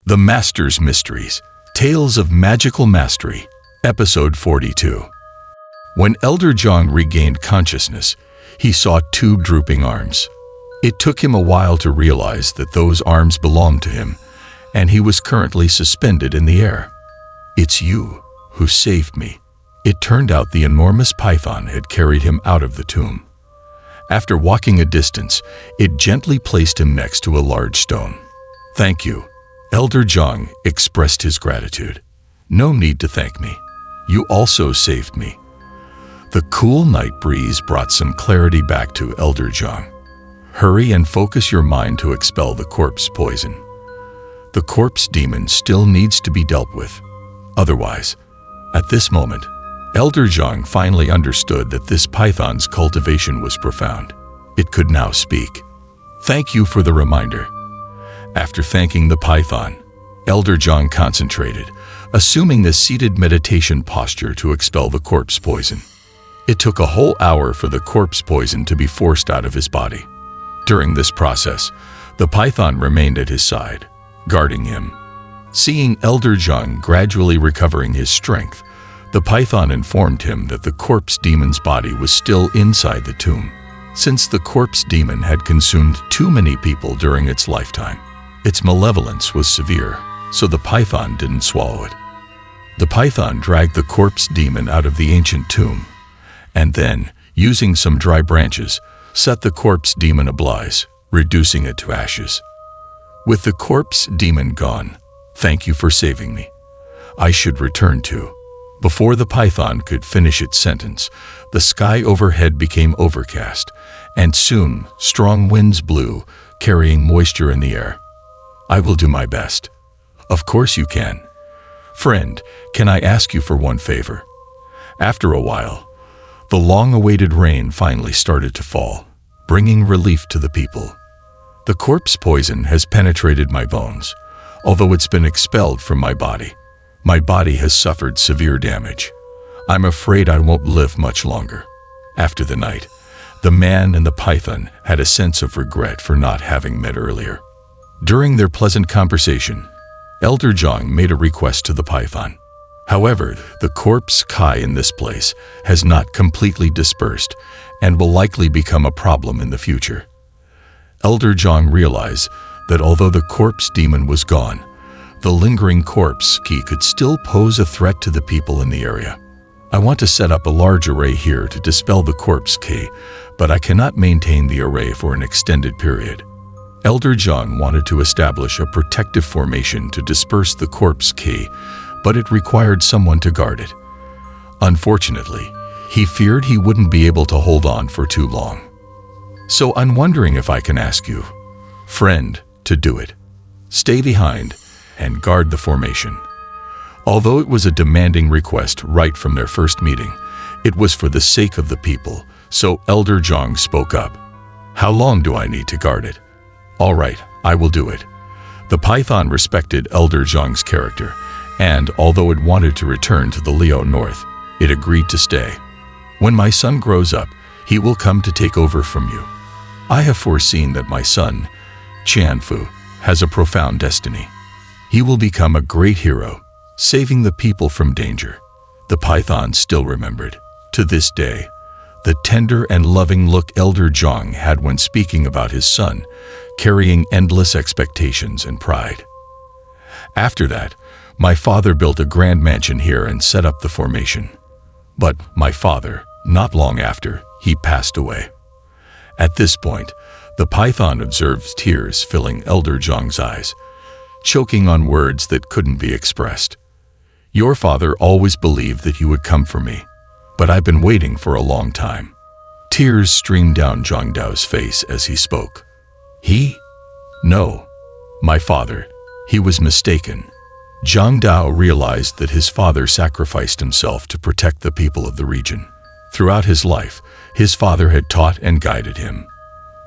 The Master's Mysteries, Tales of Magical Mastery, Episode 42. When Elder Zhang regained consciousness, he saw two drooping arms. It took him a while to realize that those arms belonged to him, and he was currently suspended in the air. "It's you who saved me." It turned out the enormous python had carried him out of the tomb. After walking a distance, it gently placed him next to a large stone. "Thank you." Elder Zhang expressed his gratitude. "No need to thank me. You also saved me." The cool night breeze brought some clarity back to Elder Zhang. "Hurry and focus your mind to expel the corpse poison. The corpse demon still needs to be dealt with. Otherwise," at this moment, Elder Zhang finally understood that this python's cultivation was profound. It could now speak. "Thank you for the reminder." After thanking the python, Elder Zhang concentrated, assuming a seated meditation posture to expel the corpse poison. It took a whole hour for the corpse poison to be forced out of his body. During this process, the python remained at his side, guarding him. Seeing Elder Zhang gradually recovering his strength, the python informed him that the corpse demon's body was still inside the tomb. Since the corpse demon had consumed too many people during its lifetime, its malevolence was severe, so the python didn't swallow it. The python dragged the corpse demon out of the ancient tomb, and then, using some dry branches, set the corpse demon ablaze, reducing it to ashes. "With the corpse demon gone, thank you for saving me. I should return to." Before the python could finish its sentence, the sky overhead became overcast, and soon strong winds blew, carrying moisture in the air. "I will do my best." "Of course you can. Friend, can I ask you for one favor?" After a while, the long-awaited rain finally started to fall, bringing relief to the people. "The corpse poison has penetrated my bones, although it's been expelled from my body. My body has suffered severe damage. I'm afraid I won't live much longer." After the night, the man and the python had a sense of regret for not having met earlier. During their pleasant conversation, Elder Zhang made a request to the python. However, the corpse Kai in this place has not completely dispersed and will likely become a problem in the future. Elder Zhang realized that although the corpse demon was gone, the lingering corpse key could still pose a threat to the people in the area. "I want to set up a large array here to dispel the corpse key, but I cannot maintain the array for an extended period." Elder Zhang wanted to establish a protective formation to disperse the corpse key, but it required someone to guard it. Unfortunately, he feared he wouldn't be able to hold on for too long. "So I'm wondering if I can ask you, friend, to do it. Stay behind and guard the formation." Although it was a demanding request right from their first meeting, it was for the sake of the people, so Elder Zhang spoke up. "How long do I need to guard it?" "All right, I will do it." The python respected Elder Zhang's character, and although it wanted to return to the Leo North, it agreed to stay. "When my son grows up, he will come to take over from you. I have foreseen that my son, Qianfu, has a profound destiny. He will become a great hero, saving the people from danger." The python still remembered, to this day, the tender and loving look Elder Zhang had when speaking about his son, carrying endless expectations and pride. "After that, my father built a grand mansion here and set up the formation. But my father, not long after, he passed away." At this point, the python observed tears filling Elder Zhang's eyes, choking on words that couldn't be expressed. "Your father always believed that you would come for me, but I've been waiting for a long time." Tears streamed down Zhang Dao's face as he spoke. "He? No. My father. He was mistaken." Zhang Dao realized that his father sacrificed himself to protect the people of the region. Throughout his life, his father had taught and guided him,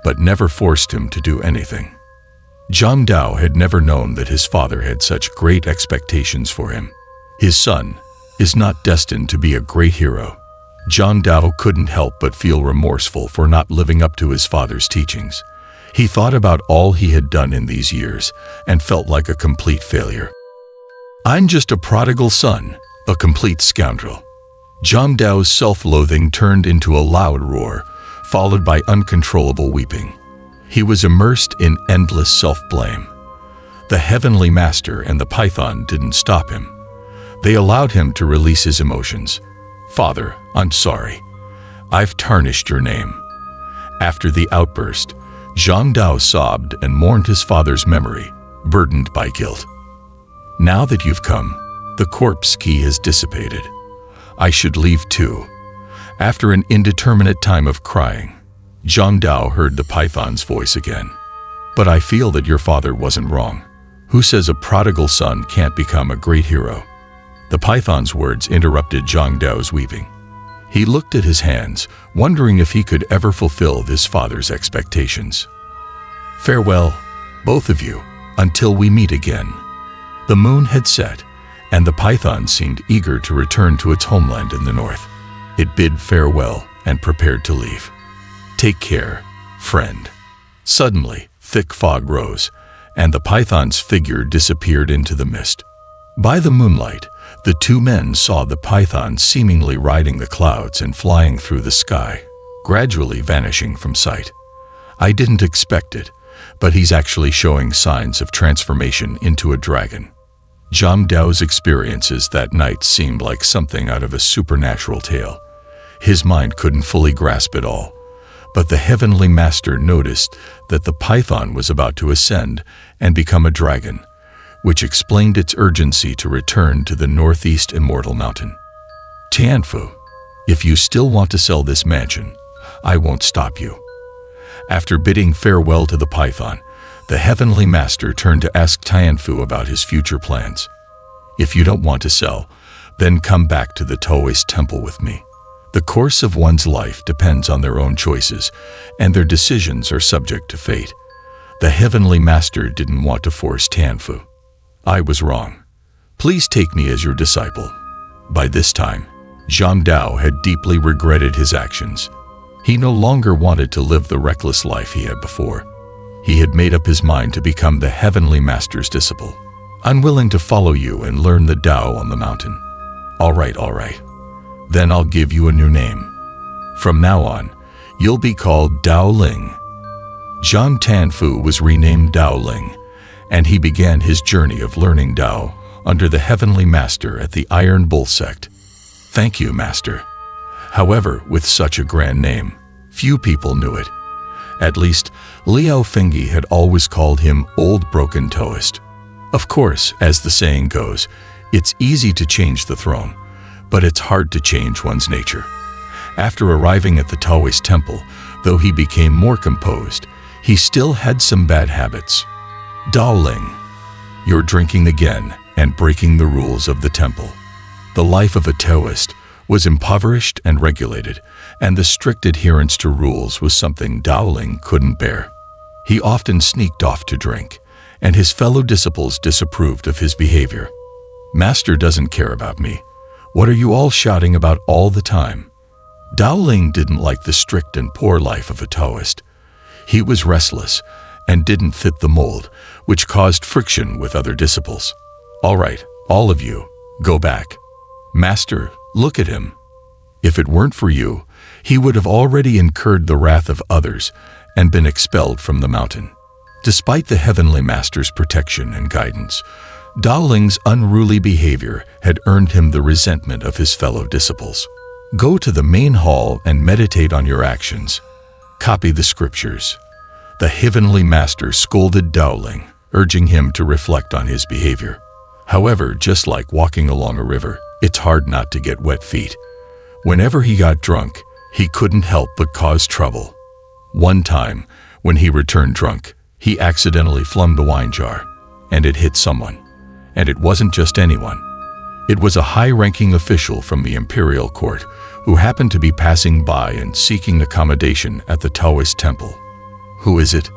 but never forced him to do anything. Zhang Dao had never known that his father had such great expectations for him. His son is not destined to be a great hero. Zhang Dao couldn't help but feel remorseful for not living up to his father's teachings. He thought about all he had done in these years and felt like a complete failure. "I'm just a prodigal son, a complete scoundrel." Zhang Dao's self-loathing turned into a loud roar, followed by uncontrollable weeping. He was immersed in endless self-blame. The Heavenly Master and the Python didn't stop him. They allowed him to release his emotions. "Father, I'm sorry. I've tarnished your name." After the outburst, Zhang Dao sobbed and mourned his father's memory, burdened by guilt. "Now that you've come, the corpse key has dissipated. I should leave too." After an indeterminate time of crying, Zhang Dao heard the python's voice again. "But I feel that your father wasn't wrong. Who says a prodigal son can't become a great hero?" The python's words interrupted Zhang Dao's weeping. He looked at his hands, wondering if he could ever fulfill his father's expectations. "Farewell, both of you, until we meet again." The moon had set, and the python seemed eager to return to its homeland in the north. It bid farewell and prepared to leave. "Take care, friend." Suddenly, thick fog rose, and the python's figure disappeared into the mist. By the moonlight, the two men saw the python seemingly riding the clouds and flying through the sky, gradually vanishing from sight. "I didn't expect it, but he's actually showing signs of transformation into a dragon." Zhang Dao's experiences that night seemed like something out of a supernatural tale. His mind couldn't fully grasp it all, but the Heavenly Master noticed that the python was about to ascend and become a dragon, which explained its urgency to return to the northeast immortal mountain. "Tianfu, if you still want to sell this mansion, I won't stop you." After bidding farewell to the python, the Heavenly Master turned to ask Tianfu about his future plans. "If you don't want to sell, then come back to the Taoist temple with me. The course of one's life depends on their own choices, and their decisions are subject to fate." The Heavenly Master didn't want to force Tianfu. "I was wrong. Please take me as your disciple." By this time, Zhang Dao had deeply regretted his actions. He no longer wanted to live the reckless life he had before. He had made up his mind to become the Heavenly Master's disciple. "I'm willing to follow you and learn the Tao on the mountain." All right. Then I'll give you a new name. From now on, you'll be called Dao Ling." Zhang Tianfu was renamed Dao Ling, and he began his journey of learning Tao under the Heavenly Master at the Iron Bull sect. "Thank you, Master." However, with such a grand name, few people knew it. At least, Liao Fengyi had always called him Old Broken Taoist. Of course, as the saying goes, it's easy to change the throne, but it's hard to change one's nature. After arriving at the Taoist temple, though he became more composed, he still had some bad habits. "Dao Ling, you're drinking again and breaking the rules of the temple." The life of a Taoist was impoverished and regulated, and the strict adherence to rules was something Dao Ling couldn't bear. He often sneaked off to drink, and his fellow disciples disapproved of his behavior. "Master doesn't care about me. What are you all shouting about all the time?" Dao Ling didn't like the strict and poor life of a Taoist. He was restless and didn't fit the mold, which caused friction with other disciples. "All right, all of you, go back. Master, look at him. If it weren't for you, he would have already incurred the wrath of others and been expelled from the mountain." Despite the Heavenly Master's protection and guidance, Dao Ling's unruly behavior had earned him the resentment of his fellow disciples. "Go to the main hall and meditate on your actions. Copy the scriptures." The Heavenly Master scolded Dao Ling, urging him to reflect on his behavior. However, just like walking along a river, it's hard not to get wet feet. Whenever he got drunk, he couldn't help but cause trouble. One time, when he returned drunk, he accidentally flung the wine jar, and it hit someone. And it wasn't just anyone. It was a high-ranking official from the imperial court who happened to be passing by and seeking accommodation at the Taoist temple. Who is it?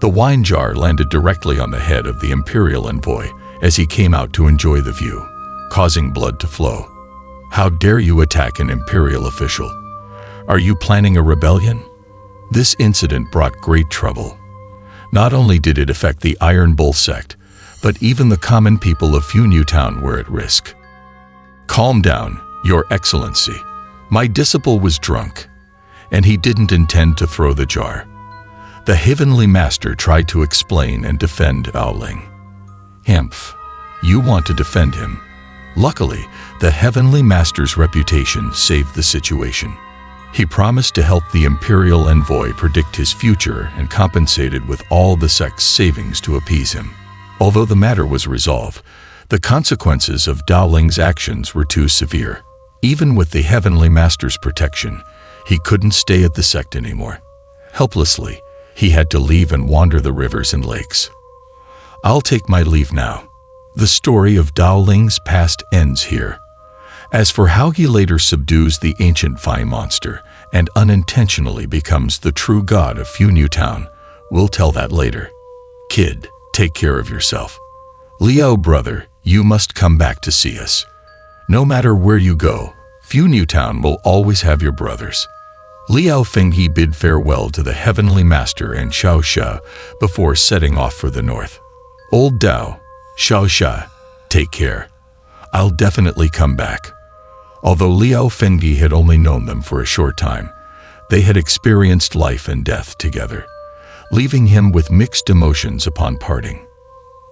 The wine jar landed directly on the head of the imperial envoy as he came out to enjoy the view, causing blood to flow. "How dare you attack an imperial official? Are you planning a rebellion?" This incident brought great trouble, Not only did it affect the Iron Bull sect, but even the common people of Fu Town were at risk. "Calm down, Your Excellency. My disciple was drunk, and he didn't intend to throw the jar." The Heavenly Master tried to explain and defend Dowling. "Hemph, you want to defend him." Luckily, the Heavenly Master's reputation saved the situation. He promised to help the Imperial Envoy predict his future and compensated with all the sect's savings to appease him. Although the matter was resolved, the consequences of Dowling's actions were too severe. Even with the Heavenly Master's protection, he couldn't stay at the sect anymore. Helplessly, he had to leave and wander the rivers and lakes. I'll take my leave now. The story of Dowling's past ends here. As for how he later subdues the ancient fire monster and unintentionally becomes the true god of Fu Town, we'll tell that later. Kid, take care of yourself. Liao brother, you must come back to see us. No matter where you go, Fu Town will always have your brothers. Liao Fenghe bid farewell to the Heavenly Master and Xiao Sha before setting off for the north. Old Dao, Xiao Sha, take care. I'll definitely come back. Although Liao Fenghe had only known them for a short time, they had experienced life and death together, leaving him with mixed emotions upon parting.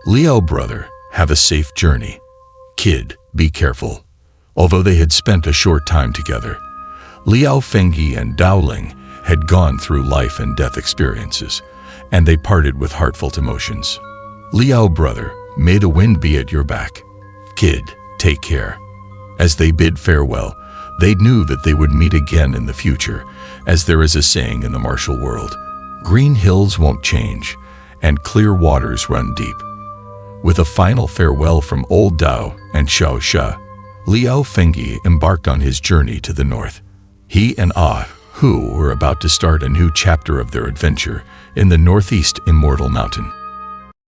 Liao brother, have a safe journey. Kid, be careful. Although they had spent a short time together, Liao Fenghe and Dowling had gone through life and death experiences, and they parted with heartfelt emotions. Liao brother, may the wind be at your back. Kid, take care. As they bid farewell, they knew that they would meet again in the future, as there is a saying in the martial world, "Green hills won't change, and clear waters run deep." With a final farewell from Old Dao and Xiao Sha, Liao Fenghe embarked on his journey to the north. He and Hu were about to start a new chapter of their adventure in the northeast Immortal Mountain.